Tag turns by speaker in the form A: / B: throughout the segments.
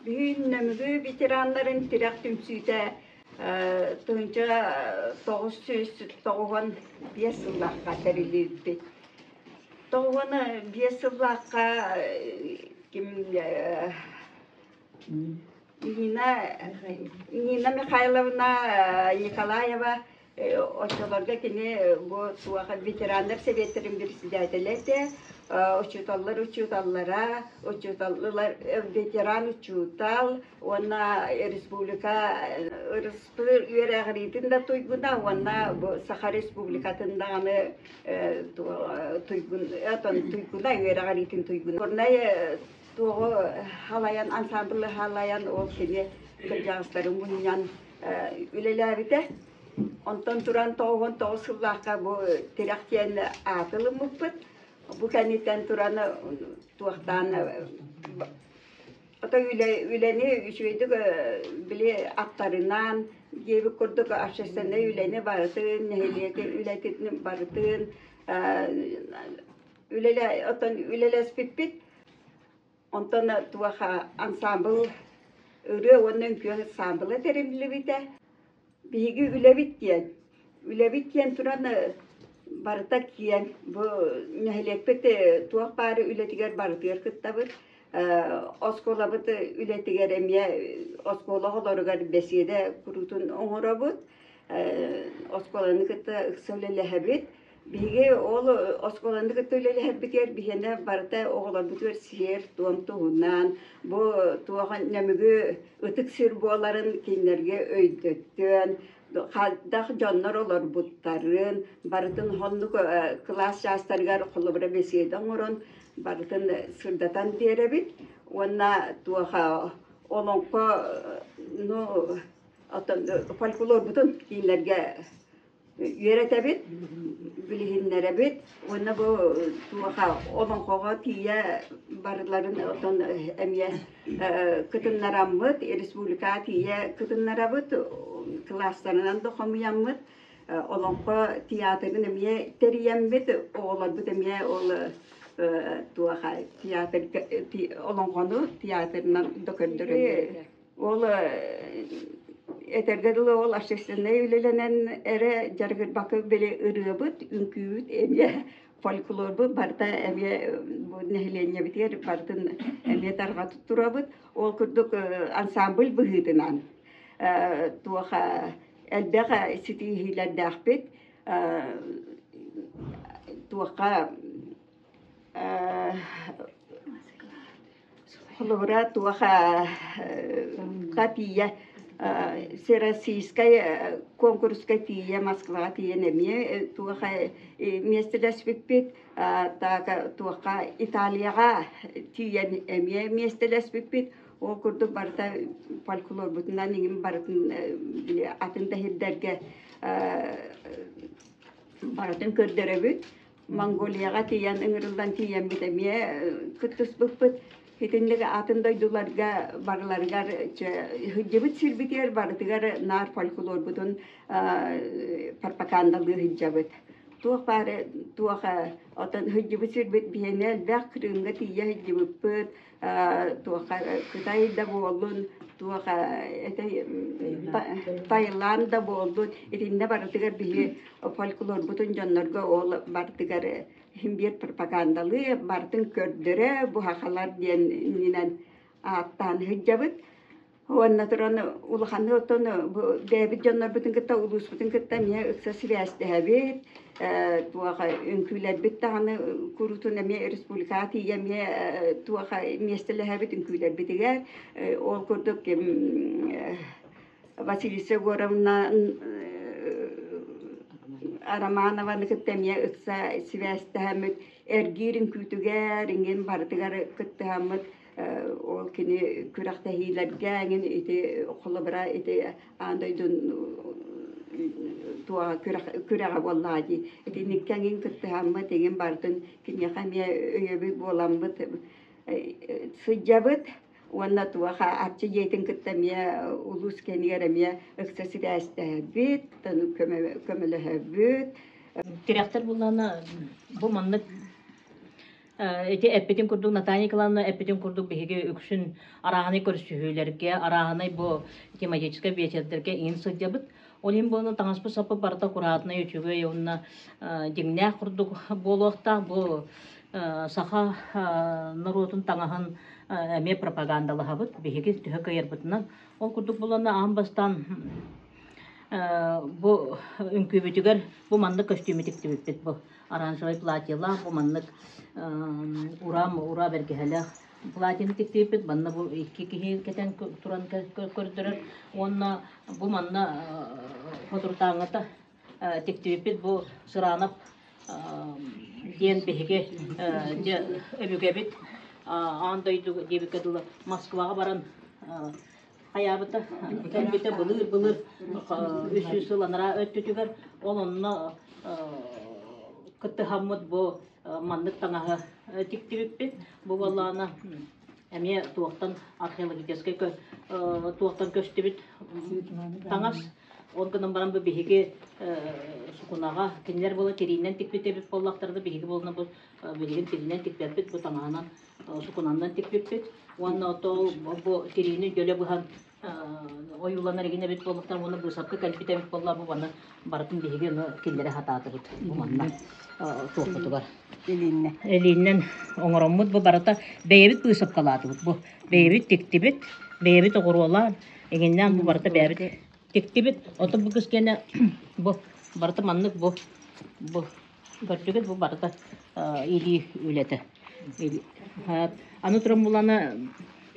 A: Bugün nömrü veteranların tirak tümsüyde Tunca 990 yıllıkka terildi. 5 yıllıkka kim Nina Mikhailovna Nikolayeva oçalarda kini bu tuvaha veteranlar sevetlerin birisi derdilerdi. Uçutallara, veteran uçutal, ona Respublika üyelerinin de tuyguna, ona bu Sakha Respublikasında tuyguna üyelerinin tuyguna. Ornaya tuğu halayan, ansamblı halayan o kini kırcağızların bunyan ülelerdi. Ondan duran toğun toğusuzlaka bu tiraktiyen atılı mıpıt. Bu kanitten duranı tuğdan ata üleni üçüydük bile aktarınan gibi kurduk aşağısında üleni barıtın, nehliyeti ületetini barıtın ülele spitpit ondan tuğha ansambl ürü onun köyü ansamblı terimli bite bigi ülevit diyen turanı barıtak diyen bu nehliyetpete tuğ bari ületiger barıtır kıttabı oskola bıtı ületiger emye oskola olarıgar besiyede kurutun oğura bıt oskolanı kıtta ıksölelehebit bigi oğlu oskolanı kıtta ülelehebiter bihene barıta oğlar bıtır siyer tuğum tuğundan bu tuğan nemügü ıtık sirboların kinlerge öydöttün Kaldak canlar olur butların, barıtın honluk klas yaşlargar kulubra besiyeden orun, barıtın sırdatan diyerabit, ona tuğa olonko no folklor butun kinlerge üretebit, bilihinlerebit, ona bu tuğa olonko tiye barıların oton emiye kıtınlaramıt, Respublika tiye kıtınlarabıt, klaslarından da komuyamıt, olonko tiyatrın emiye teriyemit, oğlar bu emiye oğlu tuğa tiyatr, olonkonu tiyatrından döküldürüyor. Oğlu etergedulu ol aşağısında ülelenen ere jargır bakı bile ırıbıt, ünküyüt emiye folklor bu barda emiye bu nehlenye biter bardın emiye targa tutturabıt, ol kurduk ansambl bıhıdınan. Tuğa elbega sitihiler dağbit, tuğa Холовра туаха катия Всероссийская конкурская тия Москва тия неме туаха место леспипит так туаха Италияга тия неме место леспипит ол курду барта фольклор бутунан нигим бартын атында хиддерге бартын көрдөрөбүт Монголияга тиян ыңырылдан тиен битемие кыттыс быппыт Hitindeki atındaydılarga barlargar hıccabıt sirbitiyer barıtıgar nar folklor butun parpakandalı hıccabıt. Tuğ bari tuğ atan hıccabıt sirbit bihenel bak kırımga tiye hıccabıt pıt tuğ kıtay da boğulun tuğ Tayland'da boğulun hitinde barıtıgar bihe folklor butun canlarga ol barıtıgar himbir propagandalı bartın kördüre bu hakalar diyen ninen attan hıccabıt. Ondan sonra uluhanı otonu bu devlet canlar bütün kıta ulus bütün kıta niye ıksası vestehebit. Tuağa ünküler bittağını kurutun emiye Respublikati yemiye tuağa miyestelehebit ünküler bitiger. Ol kurduk ki Vasilisa Gorovna Aramanova kıttemiye ıksa sivestehamit ergirin kütüger ingen bartıgar kıttahamit ol kini kürakta hilergen iti kolabra iti andaydun tuğa kürağa vallahi iti nikkengin kıttahamit ingen bartın kini kamiye öyebi bolamit sıcabıt Wanna tuaha archi yetin kıttamiye ulus keniyeremiye ıksası vestehabit tanu kömelehabit
B: Direktör bulana bu manlık эти эппетин курдук Наталья Николаевна эппетин курдук биһиги үксүн араханы көрсүһүлерге араханы бу тематическая вечердерге ин сыдьябыт. Олин буну таңаспы сапы барта кураатына үчүгө юнна деңнә курдук болохта бу саха народун таңаһын эме пропагандалаһабыт биһиги төһө кыйырбытынан ол курдук булана амбастан бу үңкүбүтүгөр бу маннык костюм тиктибит бу оранжевый платьела бу маннык ура бергеһеле платьяны тиктибит манна бу икки киһи кетен туран көрдөрөр онна бу манна фотортаңата тиктибит бу сыранап диэн биһиге өбүгебит андойду дебикадыла Москвага баран Хаябыта, кәлбете былыр, үсі сыланыра өттүтігер, ол онына күтті хаммыд бұ мандық таңағы тиктибіппет, бұ баллағына әме туақтан археологическай туақтан көстібіт таңас. Он күнін баран бұ бігеге сұқынаға кенлер болы терейінен тикпетебіп боллақтарды бігеге болына бұ бігеген терейінен тикпетпет, бұ таңағынан сұқынандан тикпетпет. Уанна отол бұ терейінен жөлі бұған ойулана регене бит боллақтар оны бұсапқы кәлпетем болла бұ баны барытын бігеге кенлері хататы бұд. Бұ манна туақтаты бар. Элиннен оңыроммыд бұ барыта бәйбіт бұсап қалады бұд. Бұ бәйбіт тектебет, бәйбіт оғыруала, егеннен бұ барыта бәйбіт тектебет. Оты бұ күскені бұ барыта маннық бұ көрдігіт бұ барыта или өлеті. Аны тұрым бұланы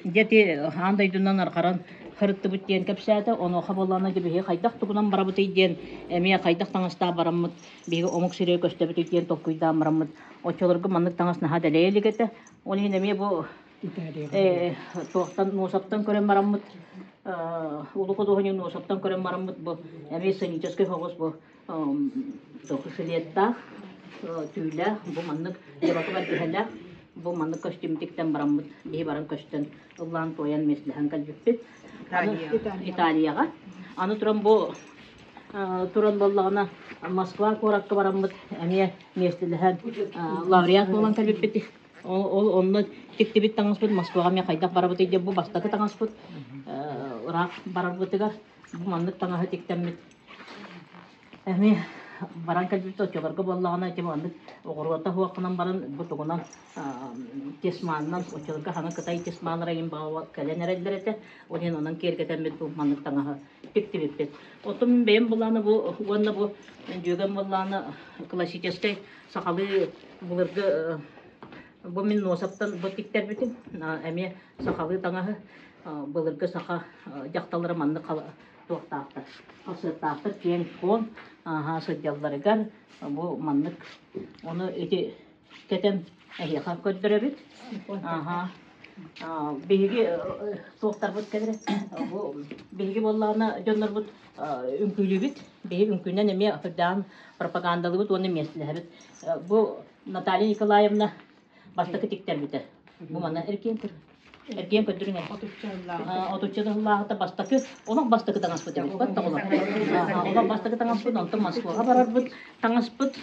B: дети андайдунан арқаран хырытты бұт дейін кәпсәді, оны оқа боланы бейге қайдақ тұғынан бара бұт дейін, әме қайдақ таңыста барамыд, бейге омық сирей көсті бұт дейін тоққүйда барамыд. Очылырғы маннық таңысына хадалейлі кеті. Ол ең әме бұл тоқтан носаптан көрен барамыд, улықы доғының носаптан көрен барамыд, бұл әме саническай хоғыз бұл тоқышылеттақ, түйілі, бұл маннық ебақы бар кехелі. Бұл маннық көстім тіктен барамыд, бей баран көстен ұллан тоян месліған кәлбіппет. Италияға. Аны тұран бұл туран боллағына Москва қораққа барамыд, әме месліған лауреат болан кәлбіппет. Ол онны тіктебет таңыспыд, Москваға мен қайдақ барабытейде бұл бастақы таңыспыд. Ұрақ барабытыға бұл маннық таңағы тіктемет. Әме баран кәлбіпті өтелерге боллағына әтем андық оғыруата хуақынан баран бұтығынан тесманынан өтелерге ханы қытай тесманыра ең баға кәлен әрәділер әті олен онан кергетемет бұл маңық таңаға пектебеппет. Оты мен бәйім боланы бұл, онны бұл жөген боланы классическай сақалы бұлырғы бұл мен носаптан бұл тіктер бітім. Әме сақалы таңағы бұлырғы сақа жақталары манны туақтақтыр. Асырттақтыр кен кон сыдялларыгар бұл маннық. Оны өте кетен әйеқа көддірі біт. Бейге тоқтар бұд кәдірі. Бейге боллағына жонлар бұд үңкүйлі біт. Бейге үңкүйлінен әме ұфырдан пропагандалы бұд, оны месілі біт. Бұл Наталья Николаевна бастықы тіктер біті. Бұл манна әркен кір. Эрген көдүрүңө. Отуччалыгылаагыта бастакы, оның бастакы таңаспыт эмес бат тагылап. Олар бастакы таңаспыт, онтон Москвага барарбыт, таңаспыт,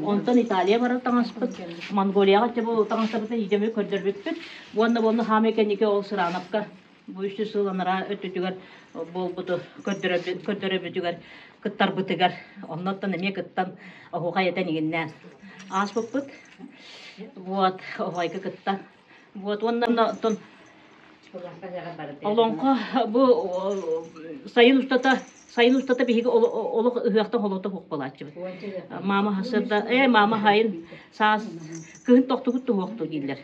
B: онтон Италия барар таңаспыт, Монголияга жабы таңаспыт, ижеме көрдөрбүппүт. Буонна хамекенике ол сыранапка, бу үчү сыланара өтүтүгөр болбуту көрдөрөбүтүгөр, кыттарбытыгар, оннотон эме кыттан охуга етен игиннен. Аспыппыт. Вот, охайка кытта. Вот ондан тон Олонқа бұл сайын ұстата бейгі олық ұяқтан олықта хоқ балатшы. Мама хасырда, мама хайын саас күйін тоқты күтті хоқты кейлер.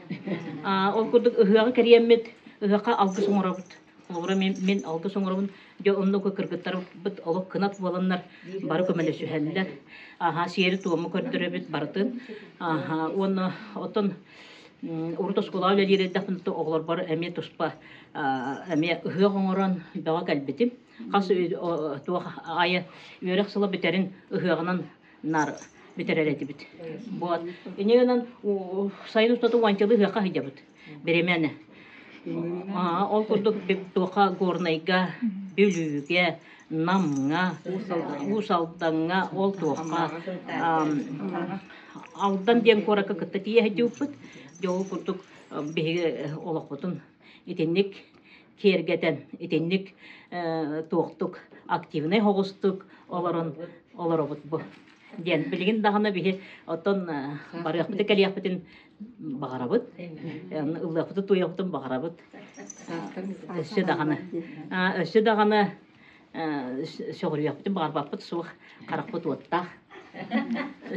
B: Ол күрдік ұяғы кәриеммет, ұяққа алғы соңыра бұд. Олғыра мен алғы соңыра бұд. Онды көкіргіттар бұд олық кынат боланлар бары көмелі сүйәлілер. Сері туымы көрдірі бұд бартын. Оны отын Уртос кулау лелире дәфнтө оглар бар әме туспа әме үһө гоңорон бага калбетим кас туа ая үрек сыла битерин үһөгөнөн нар битерелети бит бот энегенен сайын устату ванчылы үһөка хидебит беремене ол курдук тука горнайга бүлүгө намга усалданга ол тука алдан дем корака кытта тие хидебит жол курдук биһиги олохпутун итинник кергетен итинник туохтук активный хогустук олоробут бу диэн билигин дагана биһи оттон барыахпыты калиахпытын багарабыт ыллахпыты туяхпытын багарабыт өссө дагана сөгөрүяхпытын багарбаппыт суох каракпыт уоттаах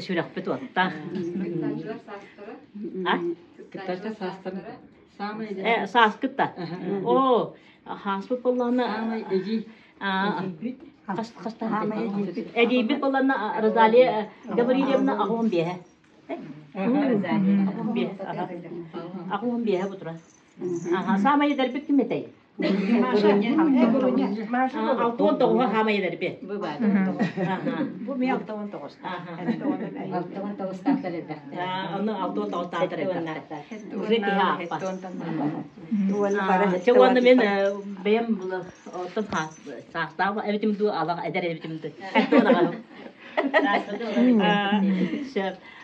B: сүрәхпыт уоттаах сааскытта о хаспыт боллана эдибит боллана Розалия Гаврилевна агон бие агон бие бутра самай дербит киметей алтон тоғы хамай дербе бу ми алтон тоғыз аны алтон тоғыз тартыр уже киха чуаны мен бем бұл отын сақтау эбитимду алак эдер эбитимду хаттона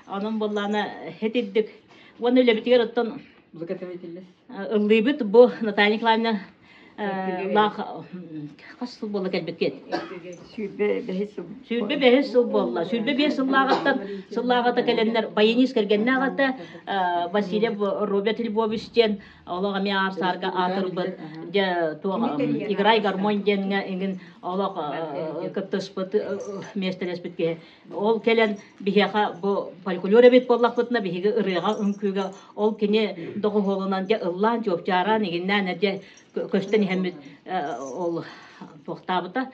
B: onun bollana hetiddik onu öyle bitiyor ottun ıllыбыт bu Наталья Николаевна лах касыл болла келбекет сүрбе бехис сыл болла сүрбе бехис сыллагата келеннер баянис кергеннагата Василий Роберт Львовичтен олага ми арсарга атырбыт же туга играй гармонь денге ингин олага кыптыспыт местелеспитке ол келен бихеха бу фольклор бит боллакпытна бихеге ырыга үмкүгө ол кине догу холунан же ыллан жопчаран игиннен же көстен хемит ол тохтабыта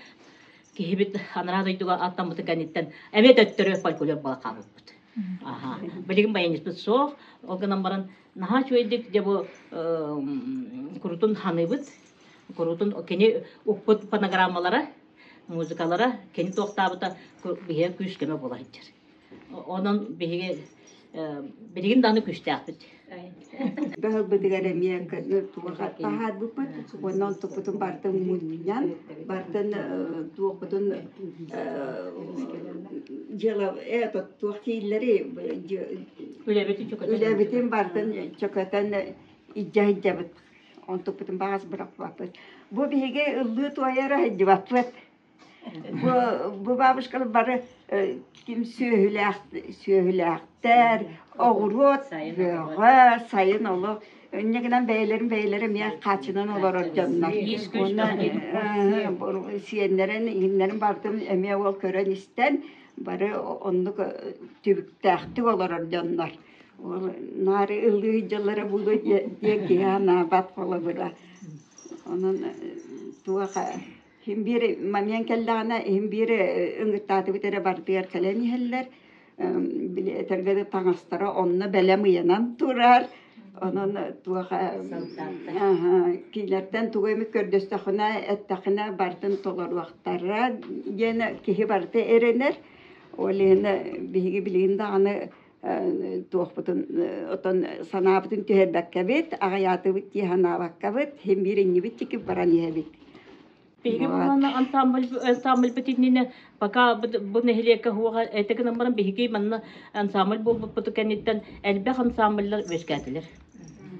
B: кихибит анрадойдуга аттамыты каниттен эмет өттөрө фольклор балакабыт билигин баяниспыт соох олганан баран наха чуйдик же бу курутун ханыбыт курутун кени укпут фонограммалара музыкалара кени тохтабыта бихе күскеме болайдыр онун бихиге билигин даны күстәпит
A: Bahal bedigara miya karena tuakat tahat bupat, wanon tu putun barten munyan, barten tuak putun jala tu tuak cileri, udah betin barten cokatan ijah jabat untuk putun bahas berapa. Bu bihe ulu tuayara jabat. Bu babus kalau bara kim söhüleğter, oğrut, böyle sayın olur. Ne kadar beylerim ya kaçınan olur canlar. Onlar siyenlerin bardım emeğe ol kören isten, bara onu tübüktähti olur canlar. Nari ıldığı yıllara bulu diye ki ha nabat falan böyle. Onun tuağa hem biri mamyan kellana hem biri ıngıttatı bitere bardıgar kaleni heller bile tergede tanastara onna belemiyanan turar onun tuğa kilerden tuğayımı kördüstahına ettahına bardın tolar vaxtarra yine kihi bardı erener olene bihigi bilinde anı tuğbutun oton sanabutun tüheddakabet ağayatı bitti hanavakabet hem birini bitti ki barani hebit.
B: Peki bunun ensemble petitine baka bu nehliyeka huwa etek numara bihiki manna ensemble bu putukenitten elbe ensemble'ler veşkatiler.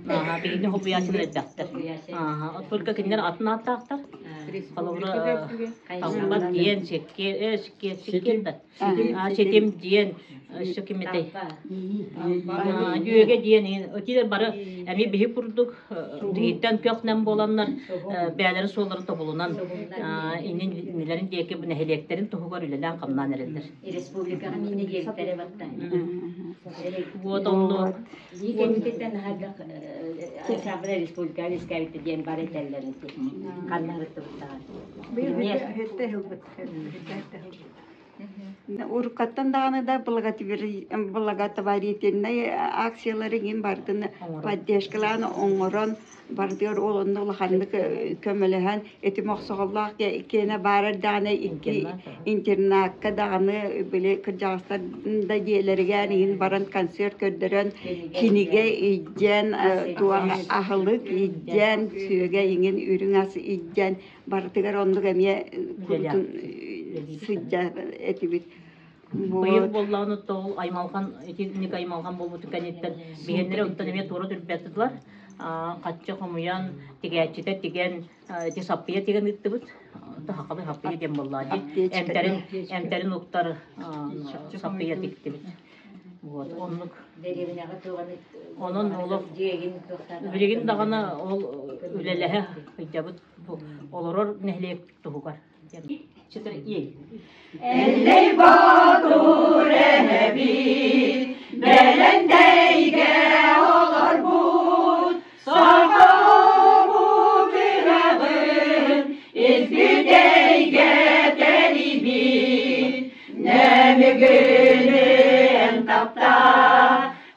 B: Aha bihini hobiyasılar edaktar. Aha otulka kinler atna ataktar. Kalavra kaysabat diyen sekkender. Setim diyen sökimete. Yüge diyen ötiler bara emi bihi kurduk. Diyitten köknem bolanlar beyleri solları da bulunan inin nelerin diyeki bu nehliyeklerin tohugar ülelen kamdan erilir.
C: Respublika hamine yektere battı.
B: Bu adamlı
C: Yekemitetten hada Sabra Respublika riskavite diyen bare tellerin kanlar
A: Urukattan dağını da bulagata variyetine aksiyaların bardığını paddeşkalarını onuran bardiyor olanda olahandık kömelehan eti maqsağallaq kene barar dağını iki internakka dağını bile Kırgızistan'da yerlerine baran konser kördüren kinige ijjen tuğa ahılık ijjen söge ingen ürün ası ijjen bardıgar onluk emiye kurtun sıcak etibit.
B: Быйыл болланы тол аймалхан ник аймалхан болбут кенеттен бигеннер оттан эме тура түрбәттилар. Катчы хомуян тигәчите тиген тисаппия тиген иттибит. Тахакалы хаппия дем боллады. Эмтерин уктар саппия тиктибит. Вот, оннук. Онон олоп билеген дагана ол үлелеһе хыҗабыт олорор нехлек тугар. Читер ий.
A: Ellei batur enebi, belendeyge olur bu, sarfa bu birağın, izgideyge teribi, ne mügünü en tapta,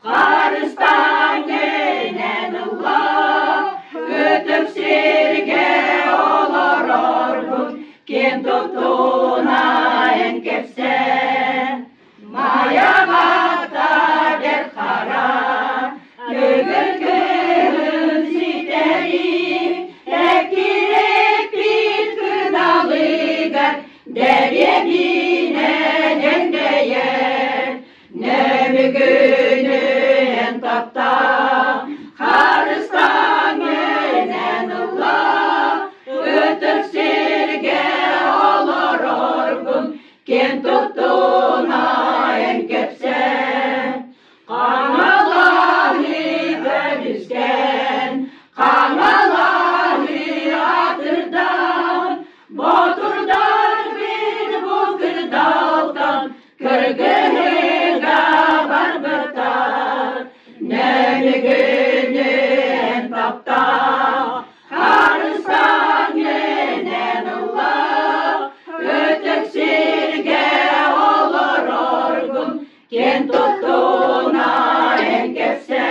A: karıstan gelen Allah, ötüp sirge olur orgun, kim tutuna en kepse, mayagata der kara, gögül siteri, ekirek bir kınalıgar, deryebine dendeyer, ne mügünü en tapta, karıstan gelen Allah, ötüp sirge olur orgun, kim tutuna en kepse, kanaları bölüşken, kanaları atırdan, boturdan bir bu kırdaldan, kırgıga barbıtar, ne mügünü en tapta, karıstan gelen Allah, ötük sirge olur orgun, kim tutuna en kepse.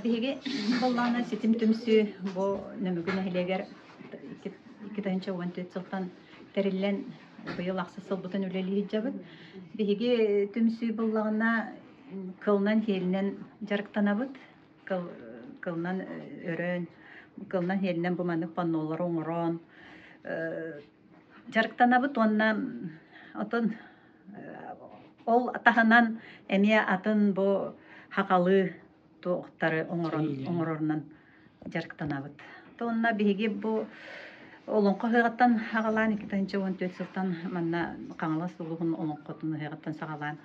D: Биһиги боллана ситим түмсү бу нөмүгүн эхилегер 2014 жылдан териллен быйыл аксысыл бутун үлели жабыт. Биһиги түмсү боллагына кылнан хелинен жарыктанабыт. Кылнан өрөн, кылнан хелинен буманы паннолар оңорон. Жарыктанабыт онна отон ол атаханан эмие атын бу хакалы тоқтары оңорорунан жарыктанабыт. Тонна биһиги бу олонко хыгаттан хагалан 2014 жылдан манна каңала сулугун олонкотун хыгаттан сагалан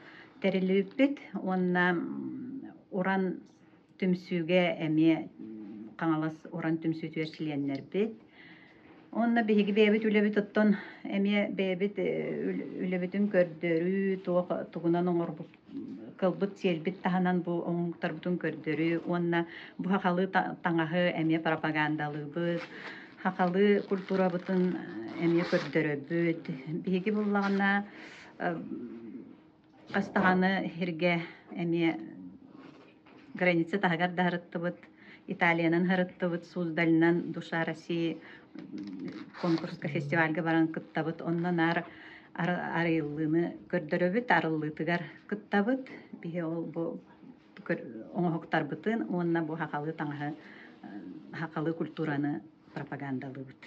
D: терилиппит. Онна уран түмсүгө эми каңалас уран түмсү түерчиленнербит. Онна биһиги бебит үлебит оттон эми бебит үлебитин көрдөрү тугунан оңорбут кылбыт селбит таханан бу оңтарбытын көрдөрү. Онна бу хакалы таңахы эми пропагандалыбыт, хакалы культура бутын эми көрдөрөбүт. Биһиги буллагына кастаганы хирге эми граница тагар дарыттыбыт, Италиянан харыттыбыт, Суздалынан Душа России конкурска фестивальга баран кыттабыт. Оннан арылыны көрдөрөбүт, арыллытыгар кыттабыт. Биһи ол бу оңохоктарбытын, онна бу хакалы таңахы хакалы культураны пропагандалыбыт.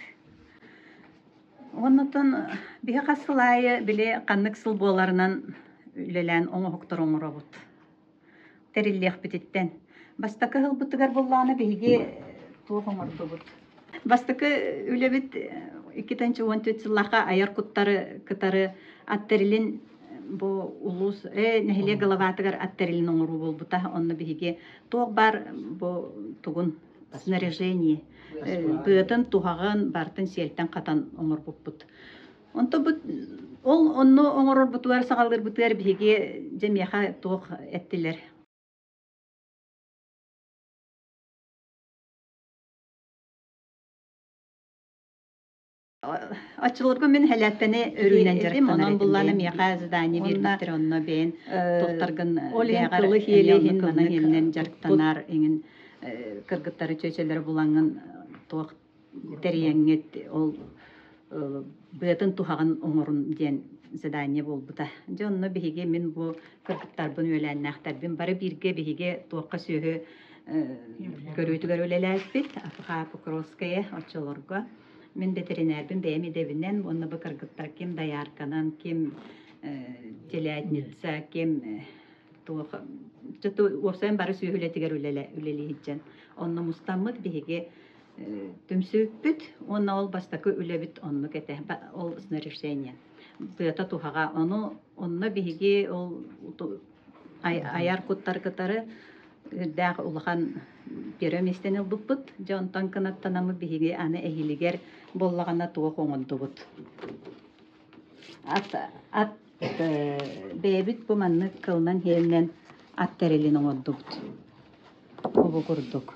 D: Оннотон биһи касылайы биле каннык сыл боларынан үлелен оңохоктор оңоробут. Териллех бититтен. Бастакы хылбытыгар болланы биһиги туох оңордубут. Бастакы үлебит 2014 жыллаха аяр куттары кытары аттерилин бу улус нехиле головатыгар аттерилин оңору болбута. Онны биһиги туох бар бу тугун снаряжение бытын тухаган бартын селтен катан оңорбуппут. Онто бут ол онно оңорор бутуар сагалыр бутуар биһиги жемияха туох эттилер. Açılırgı min helətəni örüynən jarıqtan edim. Ondan miyaka zdani vermiştir onunla ben. Tohtargın beğer elihin mana helinden jarıqtanar. Engin kırgıtları çöçeleri bulangın toq teriyenget ol bıtın tuhağın oңорun diyen задание болбута. Жонно биһиге мен бу кыргыттарбын өләннәхтәрбин бары бирге биһиге туакка сөһө көрүтүгөр өлеләспит. Апха Покровская очолорго. Мен ветеринарбин бәйми дебинен онны бу кыргыттар ким даярканан, ким телятница, ким туох чөтө осен бары сөһөлетигер үлелихиджен. Онны мустаммыт биһиге түмсүппүт, онна ол бастакы үлебит онну кете, ол снаряжение. Быта тухага онна биһиге ол аяр куттар кытары дәг улахан пирамистен ылбыппыт, жонтан кынаттанамы биһиге аны эхилигер боллагана туох оңондубут. Ат бэбит бу манны кылнан хелнен ат терелин оңондубут. Обу курдук.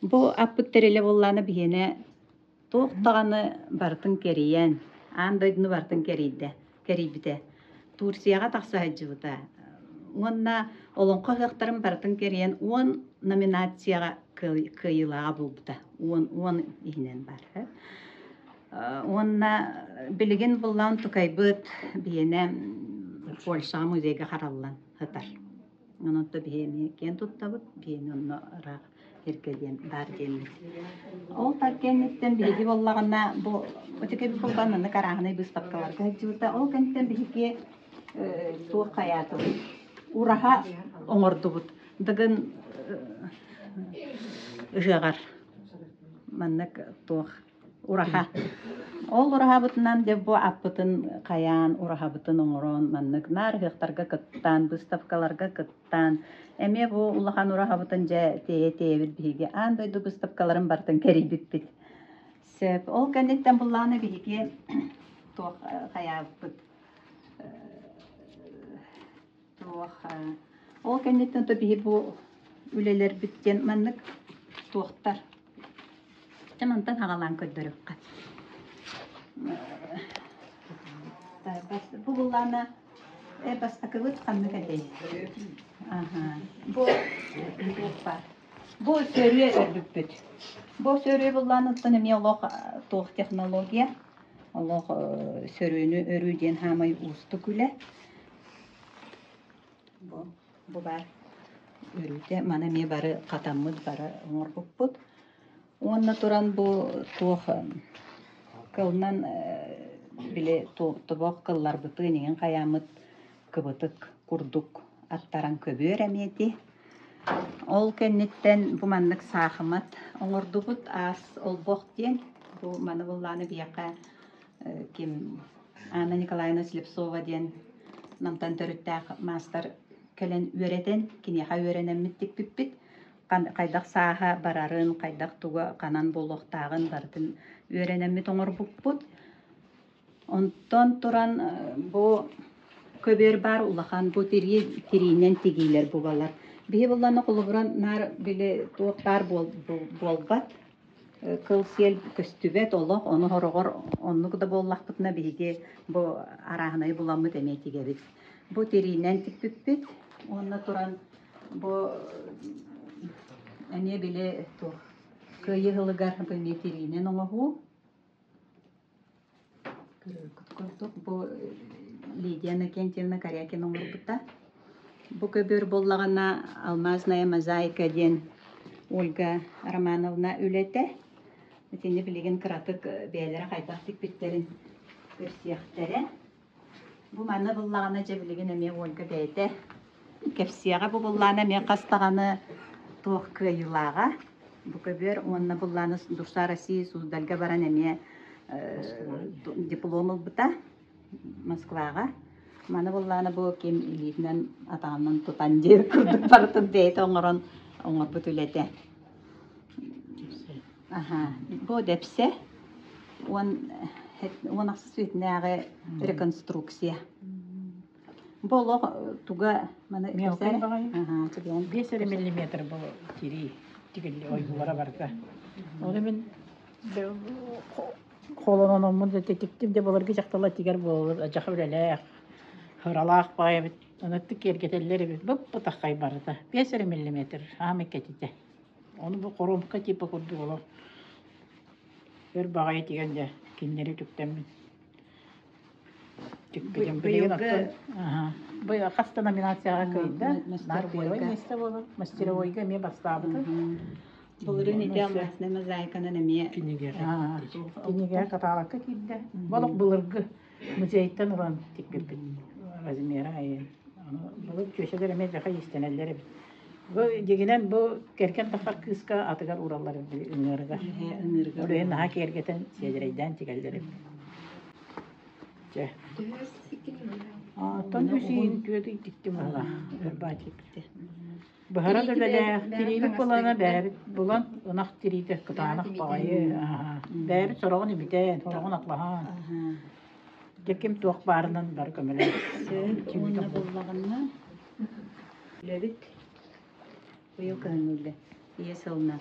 D: Бу аппыт тереле болланы биһине туохтаганы бартын кериен, андайдыны бартын керийбите. Турцияга тахса хаджыбыта. Онна олонко хыктарын бартын кериен 10 номинацияга кыйылага булбута. 10 ихинен бар. Онна билеген буллан тукайбыт биһине Польша музейге хараллан хытар. Онотто биһине кен туттабыт, биһине онно ра эркеден бар ден. Ол таккеннеттен биһиге боллагана бу өтөкө булганны караганы быстапкаларга хаджыбыта. Ол кенттен биһиге туох каятып ураха оңордубут. Дыгын жагар маннык туох ураха. Ол ураха бутынан деп бу аппытын каян ураха бутын оңорон маннык нар хыктарга кыттан быстапкаларга кыттан. Эме бу улахан ураха бутын же тее биһиге андойду быстапкаларын бартын керибиппит. Сеп ол кенеттен булланы биһиге туох каябыт. Ол кеннеттен то биһи бу үлелер биттен маннык туохтар. Жамантан хагалан көддөрөккат. Бу буллана бастакыбыт камны кадей. Бу сөрү өрдүппүт. Бу сөрү булланы таны олох туох технология. Олох сөрүнү өрүүден хамай усту күле. Бу бар өрүүте мана ме бары катаммыт бары оңорбуппут. Онна туран бу туох кылнан биле туох кыллар бытыынын каямыт кыбытык курдук аттаран көбөр эмети. Ол кеннеттен бу маннык сахымат оңордубут ас олбох ден. Бу мана булланы бияка ким Анна Николаевна Слепцова ден намтан төрүттәк мастер келен үөретен кинеха үөренеммиттик пиппит. Кайдак сааха барарын, кайдак туга канан болуктагын бардын үөренеммит оңорбуппут. Онтон туран бу көбөр бар улахан бу тиринен тигилер бу балар. Биһи булланы кулубуран нар биле туоктар болбат. Кыл сел көстүбет олох, оны хорогор, оннук да боллакпытына биһиге бу арахынай буламыт эметигебит. Бу тиринен тикпиппит. Онна туран бу әне биле туох кыйыгылыгар бу метиринен оңоху. Бу Лидия Накентьевна Корякина оңорбута. Бу көбөр боллагана алмазная мозаика ден Ольга Романовна үлете. Этене билеген кыратык бәйләре кайдак тикпиттерин көрсияхтәре. Бу маны буллагана же билеген эме Ольга бәйте. Кепсияга бу буллана мен кастаганы туох кыйылага. Бу көбөр онна булланы Душа России суздалга баран эме диплом албыта Москвага. Маны булланы бу кем илинен атаганнан тутан жер кырдык бартып бейт оңорон оңорбут үлете. Бу депсе он аксысытнагы реконструкция. Боло туга мана
B: Мелкий багай. 5 миллиметр бу тири тигилли ойгулара барга. Оны мен колонон омун детектив де боларга жактала тигер болор, жахыралак, хыралак бай, анатты кергетеллер бит. Бу такай барда. 5 миллиметр амекетите. Оны бу коромка типа курду болор. Бер багай тигенде киндери түктемин.
D: Тиккиден
A: Быйылгы-
D: билеген аттан. Ага. Быйыл хаста номинацияга кыйда. Нар
A: мастеровойга.
D: первый место было. Мастеровойга ме бастабыты.
A: Булырын ите алмасына мозаиканы неме.
D: Ага. Кинеге каталакка кидде. Балык булыргы. Музейттен уран тикпеппит. Размера айын. Бұл көшелер еме жақа естенелері. Бұл дегенен бұл керкен тақар кыска атыгар ураллары үңіріға. Олайын наға кергетен седірейден тигелдері. Тон үсейін көді иттім оға. Бұхара дөлелі тирилік болана бәрі болан ұнақ тирейді күтанық бағайы. Бәрі сұрағын үбітен, сұрағын атлаған. Декем туақ барынан бар көмілі.
A: Онна боллағынна лебит быйыл кыһыҥыллы ие сылна.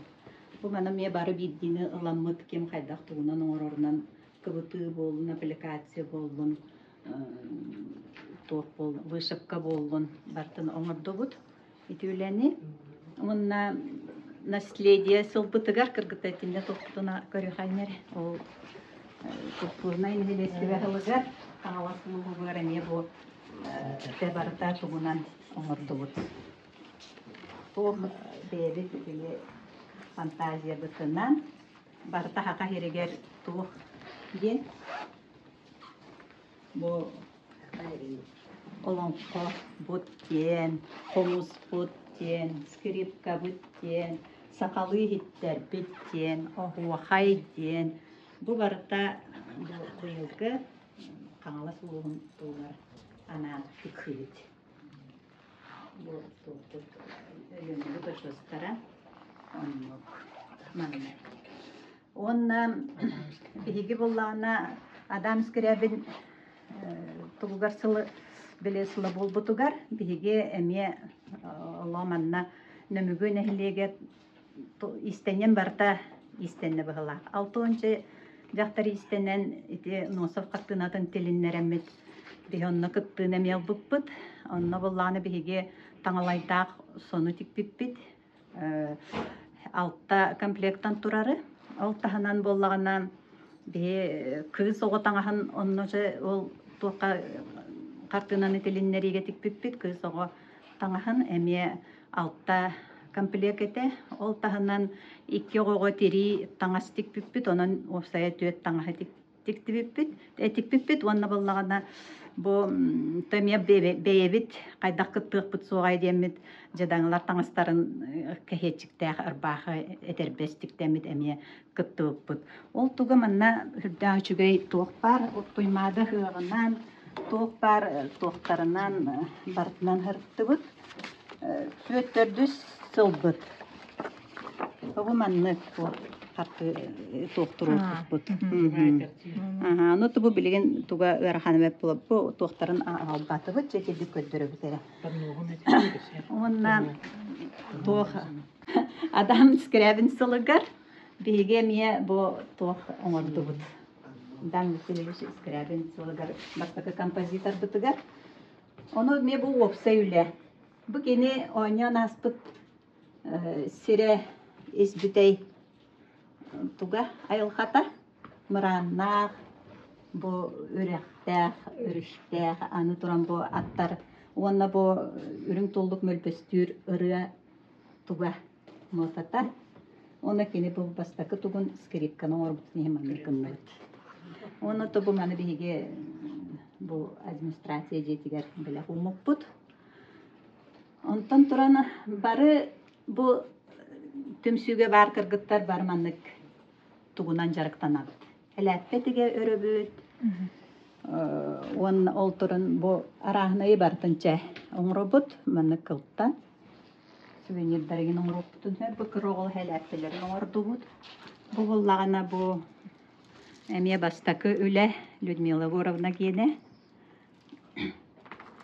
A: Бу мана мне бары биддини ыламмыт кем хайдах тугунан оңорорунан кыбыты болун, аппликация болун, туох бол, вышивка болун, бартын оңордобут. Итүлени. Онна наследие сылбытыгар кыргытайтинде тоқтуна көрүхайнер. Ол культурный инвестициялар каңаласының бұғыры не бұл тебарта туғынан оңырды бұд. Тоқ бәйбі түгілі фантазия бұтынан барта хақа херегер тоқ ден бұл олонқо бұд ден, қомыз бұд ден, скрипка бұд ден, сақалы хиттер бұд ден, оғуақай ден. Бұл барыта бұйылғы қаңалас ұлығын тұлғар анан күтсейді. Бұл өлімді бұтышыстара. Онна бігі болағына адам скірябін тұлғар сылы біле сылы бол бұтығар. Бігі әме оламанна нөмігі нәхілеге істенен барта істенне бұғылақ. Алтуыншы жақтар истенен ити носов қаттынатын телиннеремет бихонна кыттыны мел бұппыт. Онна болланы биге таңалайдақ сону тикпиппит. Алтта комплектан турары. Алтаханан боллағынан бихе кыз оғы таңахан онны же ол туаққа қаттынаны телиннериге тикпиппит. Кыз оғы таңахан әме алтта комплектете. Ол таханан икки оғығы тери таңас тикпиппит, онын офсая түйет таңаға тиктипиппит. Тикпиппит, онна боллағана бұл төме бейбит, қайдақ кыттық бұт соғай демет, жадаңылар таңастарын кәхетчіктәқ ұрбақы әтербестіктәмет әме кыттық бұт. Ол туғы манна хүрдәң чүгей тоқ бар, тұймады ғығынан, тоқ бар, тоқтарынан, бартынан ғыртты бұт. Сөйттердіс сыл бұт. Бұл манны қартты тоқтыру бұт. Аны тұбы білген тұға өрханы мәп болып, бұл тоқтарын албаты бұт, жекелді көддірі бұтері. Онна тоқ адам скрябін сылығар, бейге мие бұл тоқ оңырды бұт. Дан мүселегіші скрябін сылығар, бастақы композитор бұтығар. Оны ме бұл опса үлі. Бұл кені ойнан аспыт сире избітей туға айылқата, мұраннақ, бұл үректәқ, үріштәқ, аны тұран бұл аттар. Онна бұл үрің толдық мөлпестір үрі туға мотата. Оны кені бұл бастақы тұғын скрипканы орбытын еманыр күнмәд. Оны тұбы маны бейге бұл администрация жетігер білі ұмық бұд. Онтан тұраны бары бұл түмсүге бар кыргыттар бар маннык тугунан жарыктанабыт. Әләппетіге өрөбүт. Он ол турын бұл арахнайы бартынча оңробут маннык кылттан. Сувенирдерген оңробутун бұл кырогол әләппелерін оңордубут. Бұл боллағана бұл әме бастакы үлі Людмила Воровна кене.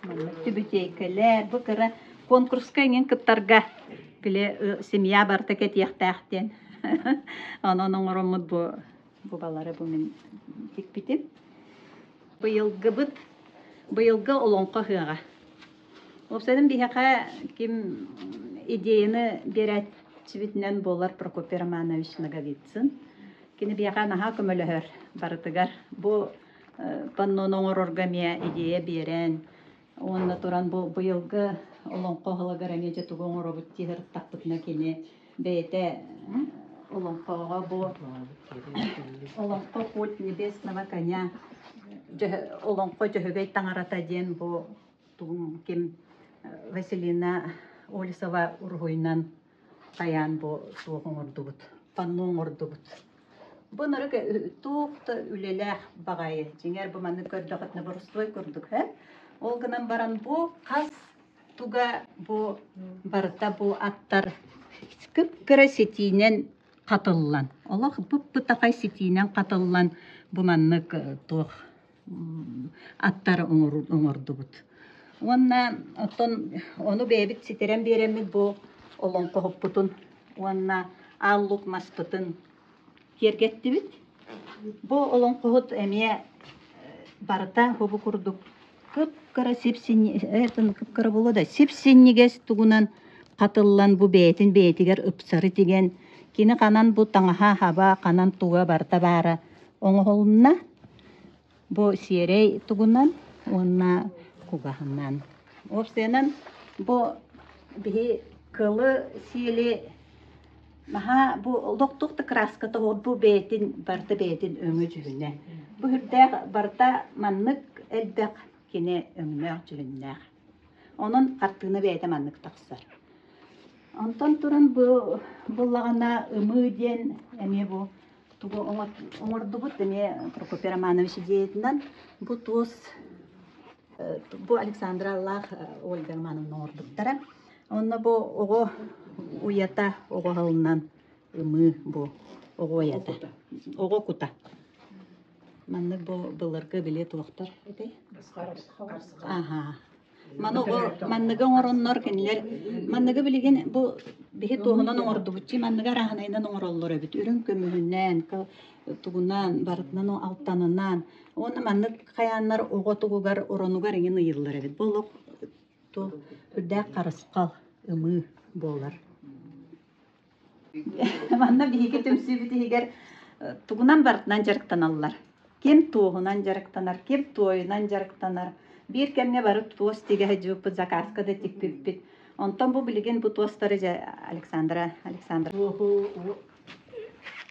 A: Маннык түбітейкелер бұл кыры конкурска енген кыттарға біле семья барта кетияқтақтен. Оның оңырымыд бұл балары бұл мен текпетім. Бұйылғы бұд, бұйылғы олонқа хыға. Опсайдың бейхақа кем идеяны берәт чебетінен болар Прокопий Романович Наговицын. Кені бейхақа наға көмілігір барытығар. Бұл
D: паннон оңороргамия идея берен. Онна туран бу быйылгы олонко халагарами же тугоңоробут тигер таппытна кене бейте олонкога бу олонко культ небесного коня олонко жөһөгөй таңарата ден бу тугун кем Василина Олесова ургуйнан таян бу тугоңордубут панноңордубут. Бу нырык туукта үлелэх багайы. Жеңер бу маны көрдөкөтнө борустой көрдүк, Ол гынан баран бу кас туга бу барта бу аттар кыпкыра сетинен катыллан. Олох бу-такай сетинен катыллан бу маннык туох аттар оңордубут. Онна ону бэбит ситерен беремит бу олонко хоппутун. Онна аллук маспытын кергеттибит. Бу олонкохот эмие барта хобу курдук. Кыпкыра кыпкыра боло да сипсиннигес тугунан катыллан бу бетигер ыпсары тиген кини канан бу таңаха хаба канан туга барта бара оңолунна бу сиерей тугунан онна кугаханан обсенан бу бихи кылы сиели маха бу доктукты краската бу бетин барта бетин өңө жүгүнө бу хүрдэ барта маннык элбек кини өңнөк жүгүннөк онун каттыны бете маннык таксар онтон туран бу буллагана ымы ден эме бу тугу оңордубут эме Прокопий Романович диетинен бу туос бу Александра Аллах Ольга Романовна оңордуктара онна бу ого уята ого халынан ымы бу ого уята ого кута манны бу былыргы биле туохтар эте аха манныга оңороннор кенлер манныга билеген бу бихи туохунан оңордубутчи манныга араханайынан оңороллор эбит үрүн көмүһүннен тугунан барытынан алтанынан оны маннык каяннар ого тугугар оронугар эген ыйыллар эбит болук ту үрдэ карыскал ымы болар манна биһиги төмсүбүт игер тугунан бартынан жарыктаналлар кем туохунан жарыктанар кем туойунан жарыктанар бир кемне барып туос тиге жуп заказка да тикпиппит онтон бу билген бу туостары Александра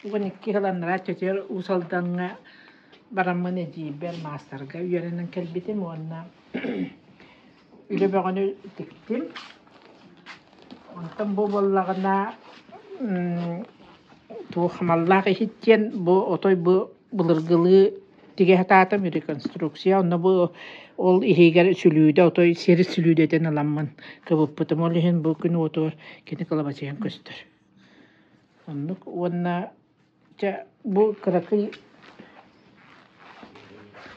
E: уникки халаннара чечер усалданга бараммыны жибер мастерга үйренен келбитим онна үле баганы тиктим онтон бу боллагына ту хамаллага хиттен бу отой бу былыргылы тиге хататам реконструкция онна бу ол ихигер сүлүүдө отой сери сүлүүдетен аламман кыбыппытым ол ихин бу күн отор кини калабачыган көстөр оннук онна бу кыракый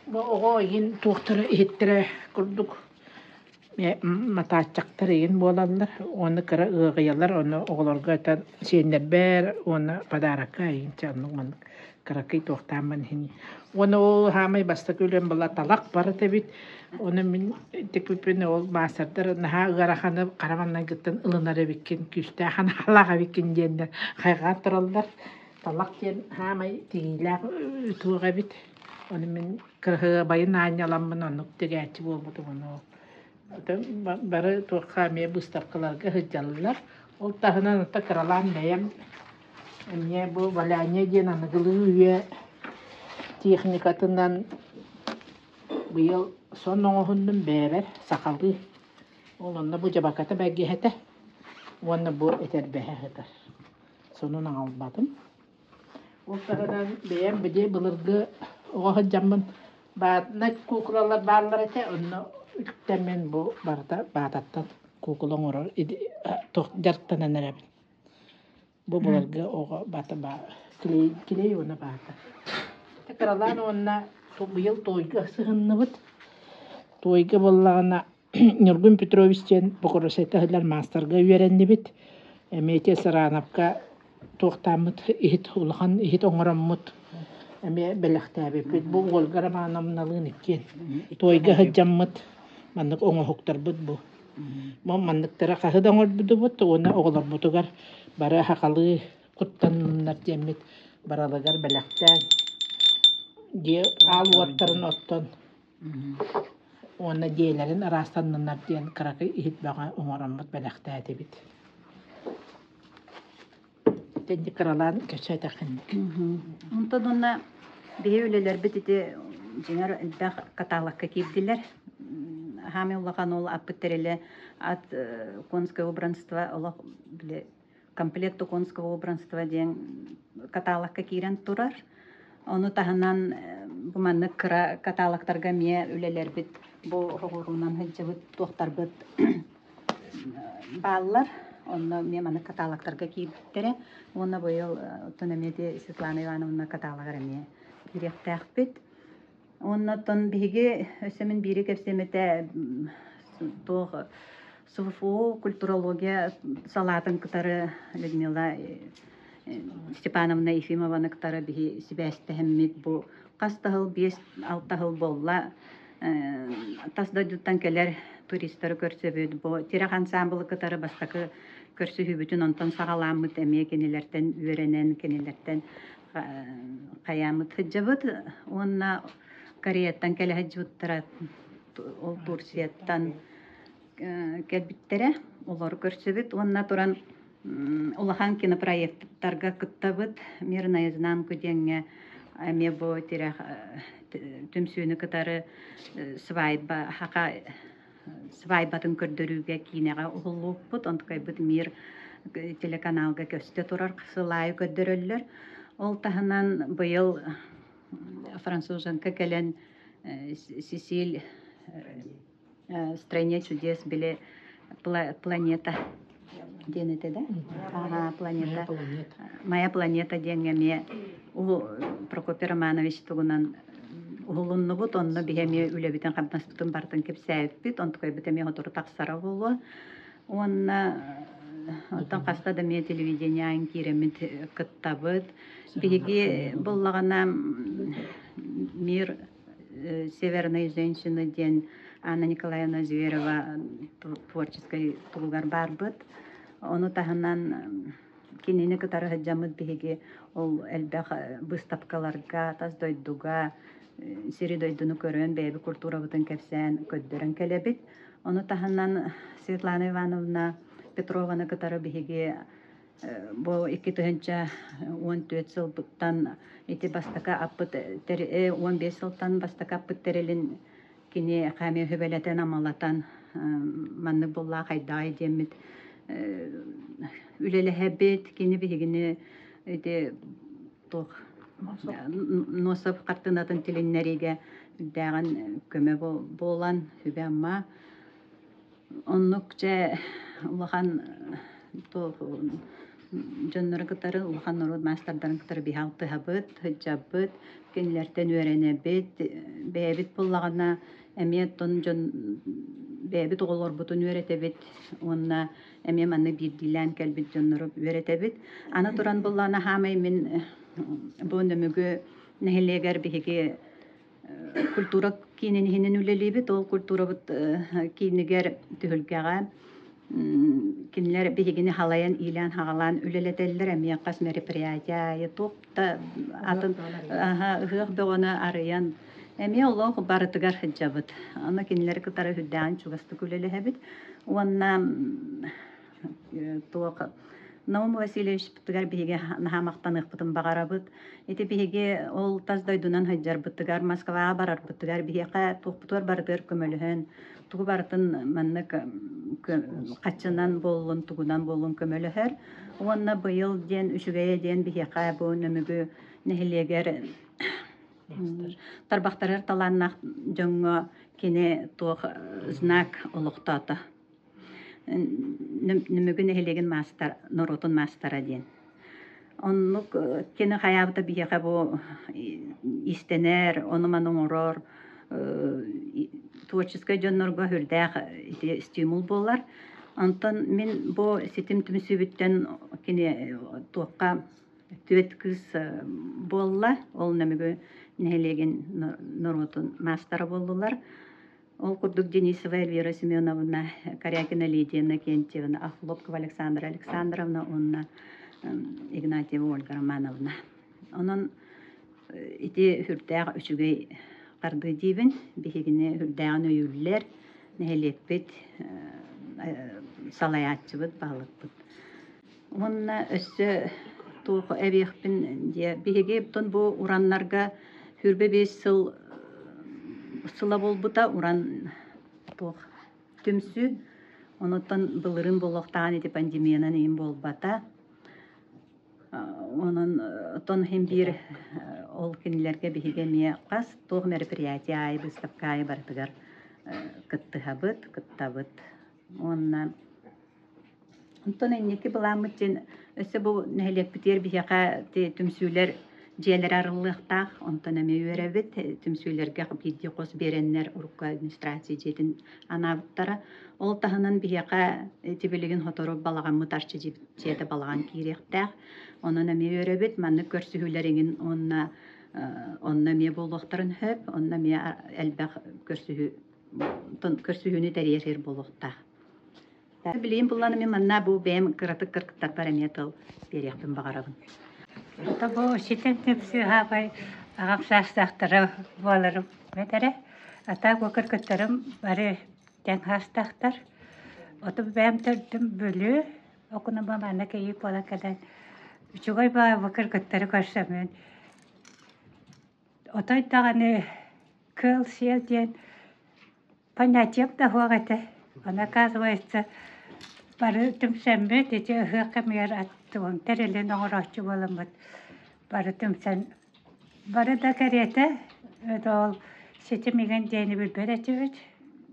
E: бу ого ин туохтары ихиттере курдук матаачактар ин болаллар оны кыра ыгыялар оны оголорго этен сиеннербер оны подаракка ин чаннук ман кыракый туохтааман хин оны ол хамай баста күлен бала талак бары тебит оны мен текпиппен ол маасардар наха ыгараханы караманнан гыттан ылынар эбиккен күстэ хана халага биккен диендер хайга туралдар талак кен хамай тигилак туга бит оны мен кыргы байын аñaламмын онук тегәчи болбуту оны бары туакка ме буставкаларга хыджаллар ол тахынан такыралан бәям эмне бу баланя ден аныгылы техникатынан быйыл сон оңохундун бэбер сакалгы олонна бу жабаката бәггехете онна бу этербэхетер сонун албадым ол тарадан бэям биде былыргы оҕо жаммын баатна куклалар баалар эте онна үктемен бу барда баататтан куклоңорор тох жарктанан эребин бу былыргы оҕо бата ба килей оны баата текралан онна быйыл тойга сыһынныбыт тойга боллагана Нургун Петровичтен букурусайтахылар мастерга үйреннибит эмете саранапка туохтамыт ихит улахан ихит оңороммут эме белехтәбит бу Ольга Романовналыын иккен тойга хаджаммыт маннык оңохуктарбыт бу манныктара кахыда оңорбудубут оны оголорбутугар бара хакалы куттаннар жеммит баралыгар белехтән Ди алуаттарын оттон. Онна диелерин арастаннанар диен каракы ихит бага оңораммат бәләхтәте бит. Тенди каралан көчәтәкин.
D: Онтон онна бие үлелер битите жеңер элбэх каталакка кирдилер. Хами улахан ол аппеттереле от конского убранства олох биле комплекту конского убранства ден каталакка кирен турар. Оны таһынан бу манны каталактарга мие үлелер бит бу хогурунан хәҗәбит тохтар бит баллар. Онна мие маны каталактарга кирдере. Онна быел төнемеде Светлана Ивановна каталагы мие кирәктәк бит. Оннан биге өсемин бири кепсемете тох СУФО культурология салатын кытары Людмила Степановна Ефимовна кытары биги сибәстәһәммит бу кастахыл 5-6 болла тасда дуттан келер туристтар көрсөбөд бу тирах ансамблы кытары бастакы көрсөһүбүтүн онтон сагаламмыт эме кенелерден үйренен кенелерден каямыт хыджабыт онна Кореяттан кэлэһэджиуттара ол Турцияттан кэлбиттере олар көрсөбүт онна туран улахан кинопроекттарга кыттабыт мирная изнанку деңе эме бу тирах төмсүүнү кытары свайба хака свайбатын көрдөрүүгө кинега уллуппут онткайбыт мир телеканалга көстө турар кысылай көдөрөллөр ол таһынан быйыл француженка келен Сесиль «Стране чудес» биле планета денете да? Ага, планета. Моя планета денгеме у Прокопий Романович тугунан улунну бут онно бихеме үлебитен кабнаспытын бартын кепсәйппит онтукай битеме хотуру таксара болу. Онна Онтан каста да мен телевидениеан киремит кыттабыт. Биги боллагана мир северной женщины ден Анна Николаевна Зверева творческий тулгар барбыт. Оны таһынан кинене кытары хаҗамыт биги ол элбэх выставкаларга таздойдуга сиридойдуну көрөн бәйби культура бутын кепсән көддөрөн келебит. Оны таһынан Светлана Ивановна Петрованы кытары биги бу 2014 сылбыттан ити бастака аппыт 15 сылтан бастака аппыт терелин кини хами хөбелетен амалатан манны булла хайдай демит үлелехебет кини бигини ити тох носап картынатын тиленнериге даган көмө болан хүбәмма оннукче улахан то жоннор кытары улахан нород мастердан кытары бихалты хабыт хыджабыт кенлерден өренебит бэбит буллагана эмет тон жон бэбит оголор бутун өретебит онна эме манны бирдилен келбит жоннор өретебит ана туран буллана хамай мен боннөмөгө нехелегер биһиги культура кинен хинен үлелебит ол культура бут кинигер түһүлгәгә кинлер биһигини халаян илан хагалан үлелетеллер эмиякас мероприятия топта атын ыгы бөгөне арыян эми олог барытыгар хыджабыт аны кинлер кытары хүддан чугасты күлелебит уанна тока Наум Васильевич птыгар биһиге нахамактан ыхпытын багарабыт. Эти биһиге ол таздойдунан хаҗар быттыгар Москвага барар быттыгар биһиге тохпутар бардыр көмөлөһөн. Тугу бартын маннык качынан боллун тугунан боллун көмөлөһөр. Онна быйыл ден үчүгәе ден биһиге бу нөмөгө нехилегер тарбактарар таланнак жоңго кине тох знак олуктата. Нөмөгүн эхелеген мастер, норотун мастер аден. Оннук кені хаябыта биеға бу истенер, онуман оңорор, творческая жоннорго хүрдәк стимул болар. Онтон мен бу сетим түмсүбіттен кені туаққа түет кыз болла, ол нөмөгү нехелеген норотун мастер болдулар. Ол курдук Денисова Эльвира Семеновна, Корякина Лидия Накентьевна, Хлопкова Александра Александровна, Игнатьева Ольга Романовна. Онон ити хүрдээг үчүгэй карды дибин бихигине хүрдээгэн өйүллер нехелеппит салаячыбыт балыкпыт. Онна өссө туох эбиэхпин дия бихиги тон бу ураннарга хүрбе бес сыла болбута уран туох түмсү онуттан былырын болуктаан ити пандемиянан ийин болбата. Онон тон хим бир ол кинилерге бихиге мие кас туох мероприятие ай выставка ай бартыгар кыттабыт. Онна онтон эннеки буламытын өссө бу нехелеппитер бихига түмсүлер жээлер арылыктаах онтон эме үөребит түмсүлерге бидди кос береннер урукка администрация жетин анабыттара ол тахынан бихига тибилигин хотору балаган мытарчы жете балаган кириэхтаах онон эме үөребит манны көрсүһүлеригин онна ме болуктарын хөп онна ме элбэх көрсүһүнү терьер болуктаах. Билейин булланы мен манна бу бэм кыратык кыркыттар параметр бериэхпин багарабын.
F: Ото бу ситен тепсү хабай агапсастахтары боларым метере. Ата кыркыттарым бары тен хастахтар. Ото бэм төрдүм бөлү окуна бамана кейип бола кадан. Үчүгай ба кыркыттары көрсөмүн. Отой таганы кыл сел ден понятием да хуагата. Она оказывается бары түмсәмбе тете хакамер аттым терелен оңорочу боламыт. Бары түмсән бары да карета это сетемеген дени билберетебит.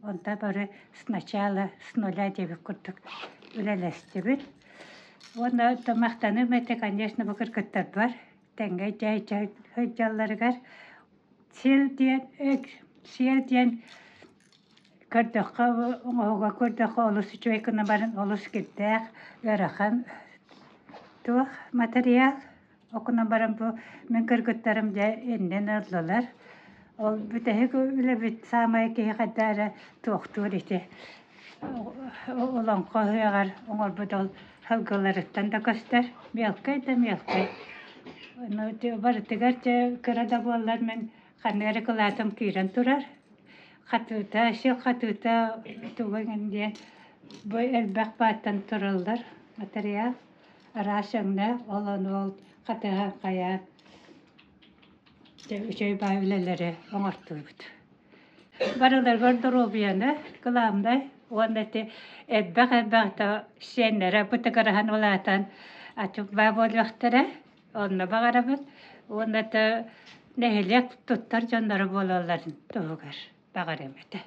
F: Онда бары сначала с нуля деп курдук үлелестебит. Онда тамактанып эте, конечно, бу кыркыттар бар. Теңге жай хөҗҗалларыгар сел ден Кырдакка оңога кырдакка олус чуйкына барын олус киттек ярахан тух материал окуна барын бу мен кыргыттарым да энден аллалар ол бүтеге үле бит самай ки хадара тохтур ите олан коягар оңор бутол халгаларыттан да кастар мелкай но те бар тегарча кырада боллар мен ханнары кылатым кирен турар Хатыта, хатыта туган бу элбак баттан туралдар материал арашыңна олон ол хатыга кая үчөй байлелери оңортубут. Барылар гордоробияны кыламдай онда элбак сеннере бутагарахан олатан ачып баболвактара онна багарабын онда нехелек туттар жандары болалар тугар. Багаремете.